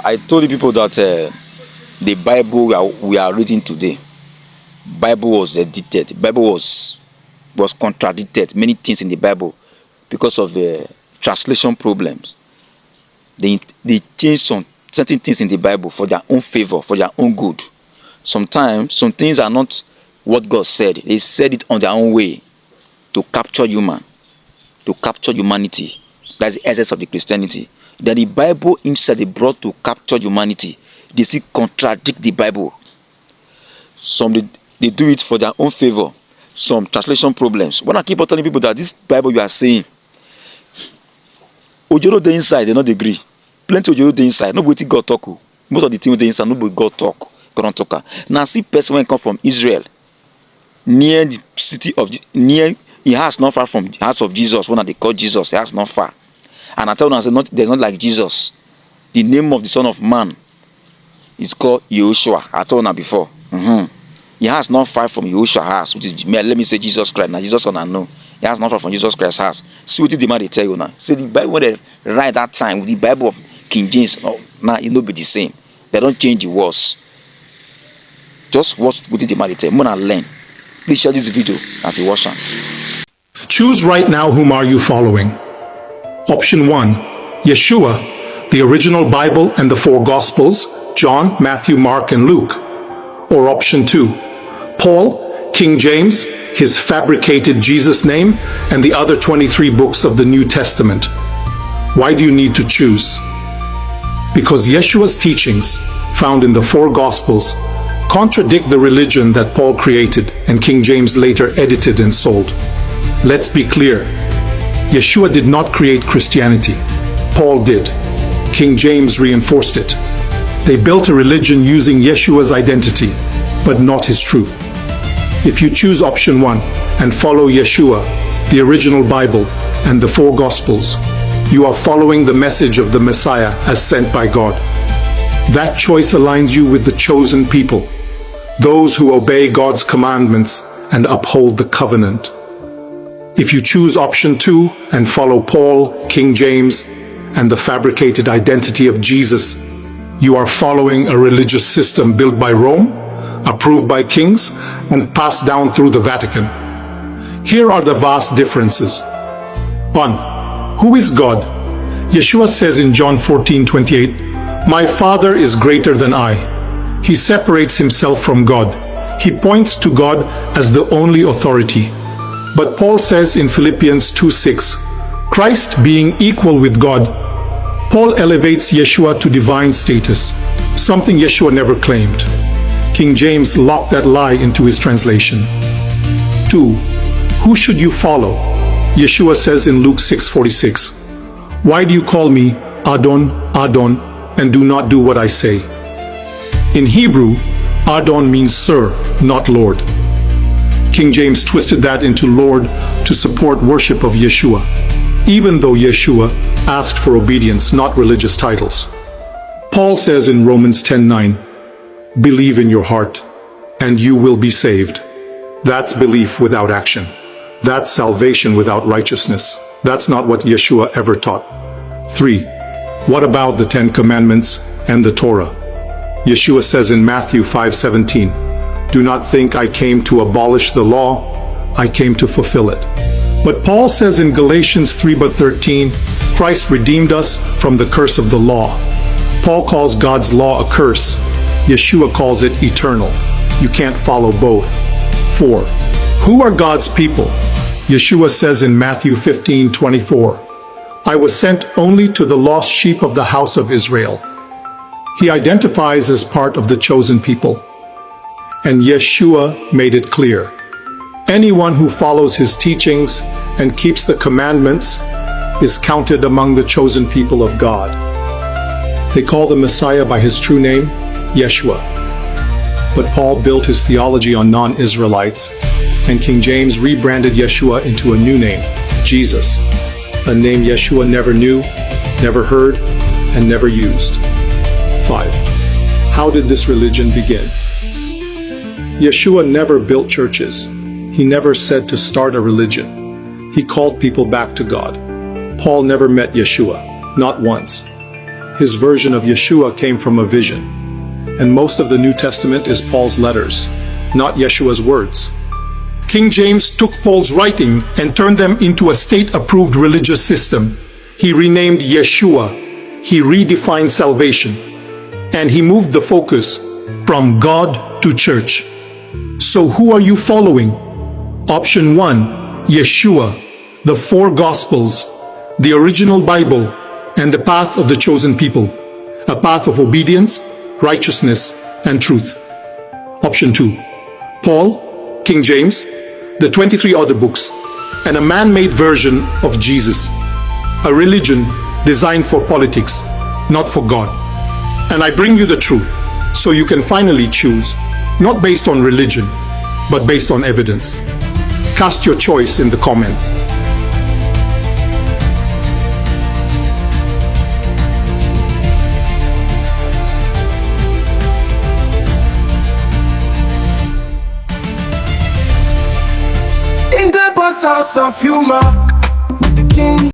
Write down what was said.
I told the people that the Bible we are reading today, Bible was edited. Bible was contradicted. Many things in the Bible because of the translation problems. They changed some certain things in the Bible for their own favor, for their own good. Sometimes some things are not what God said. They said it on their own way to capture humanity. That's the essence of the Christianity. That the Bible himself they brought to capture humanity. They see contradict the Bible. Some they do it for their own favor. Some translation problems. When I keep on telling people that this Bible you are saying, Ojoro the inside, they not agree. Plenty Ojoro the inside. Nobody God talk. Most of the things the inside, nobody God talk. God don't talk. Now see person when come from Israel, near the city of near he has not far from the house of Jesus. When they call Jesus, he has not far. And I tell them, I said, there's not like Jesus. The name of the Son of Man is called Yehoshua. I told them before. He has not far from Yehoshua's house, which is, let me say Jesus Christ. Now Jesus on I know. He has not far from Jesus Christ's house. See what the man they tell you now. See the Bible when they write that time with the Bible of King James. Now it will be the same. They don't change the words. Just watch what the man they tell you. Mona learn. Please share this video if you watch it. Choose right now whom are you following. Option 1, Yeshua, the original Bible and the 4 Gospels, John, Matthew, Mark, and Luke. Or option 2, Paul, King James, his fabricated Jesus name, and the other 23 books of the New Testament. Why do you need to choose? Because Yeshua's teachings, found in the 4 Gospels, contradict the religion that Paul created and King James later edited and sold. Let's be clear. Yeshua did not create Christianity. Paul did. King James reinforced it. They built a religion using Yeshua's identity, but not his truth. If you choose option 1 and follow Yeshua, the original Bible, and the 4 Gospels, you are following the message of the Messiah as sent by God. That choice aligns you with the chosen people, those who obey God's commandments and uphold the covenant. If you choose option 2 and follow Paul, King James, and the fabricated identity of Jesus, you are following a religious system built by Rome, approved by kings, and passed down through the Vatican. Here are the vast differences. 1. Who is God? Yeshua says in John 14:28, "My Father is greater than I." He separates himself from God. He points to God as the only authority. But Paul says in Philippians 2:6, Christ being equal with God, Paul elevates Yeshua to divine status, something Yeshua never claimed. King James locked that lie into his translation. 2. Who should you follow? Yeshua says in Luke 6:46, "Why do you call me Adon, Adon, and do not do what I say?" In Hebrew, Adon means sir, not Lord. King James twisted that into Lord to support worship of Yeshua, even though Yeshua asked for obedience, not religious titles. Paul says in Romans 10:9, "Believe in your heart, and you will be saved." That's belief without action. That's salvation without righteousness. That's not what Yeshua ever taught. 3. What about the 10 Commandments and the Torah? Yeshua says in Matthew 5:17, "Do not think I came to abolish the law, I came to fulfill it." But Paul says in Galatians 3:13, Christ redeemed us from the curse of the law. Paul calls God's law a curse. Yeshua calls it eternal. You can't follow both. 4. Who are God's people? Yeshua says in Matthew 15:24, "I was sent only to the lost sheep of the house of Israel." He identifies as part of the chosen people. And Yeshua made it clear. Anyone who follows his teachings and keeps the commandments is counted among the chosen people of God. They call the Messiah by his true name, Yeshua. But Paul built his theology on non-Israelites, and King James rebranded Yeshua into a new name, Jesus, a name Yeshua never knew, never heard, and never used. 5. How did this religion begin? Yeshua never built churches. He never said to start a religion. He called people back to God. Paul never met Yeshua, not once. his version of Yeshua came from a vision. And most of the New Testament is Paul's letters, not Yeshua's words. King James took Paul's writing and turned them into a state-approved religious system. He renamed Yeshua. He redefined salvation. And he moved the focus from God to church. So who are you following? Option 1, Yeshua, the 4 Gospels, the original Bible, and the path of the chosen people, a path of obedience, righteousness, and truth. Option 2, Paul, King James, the 23 other books, and a man-made version of Jesus, a religion designed for politics, not for God. And I bring you the truth, so you can finally choose, not based on religion, but based on evidence. Cast your choice in the comments. In the bus house of humor, with the king.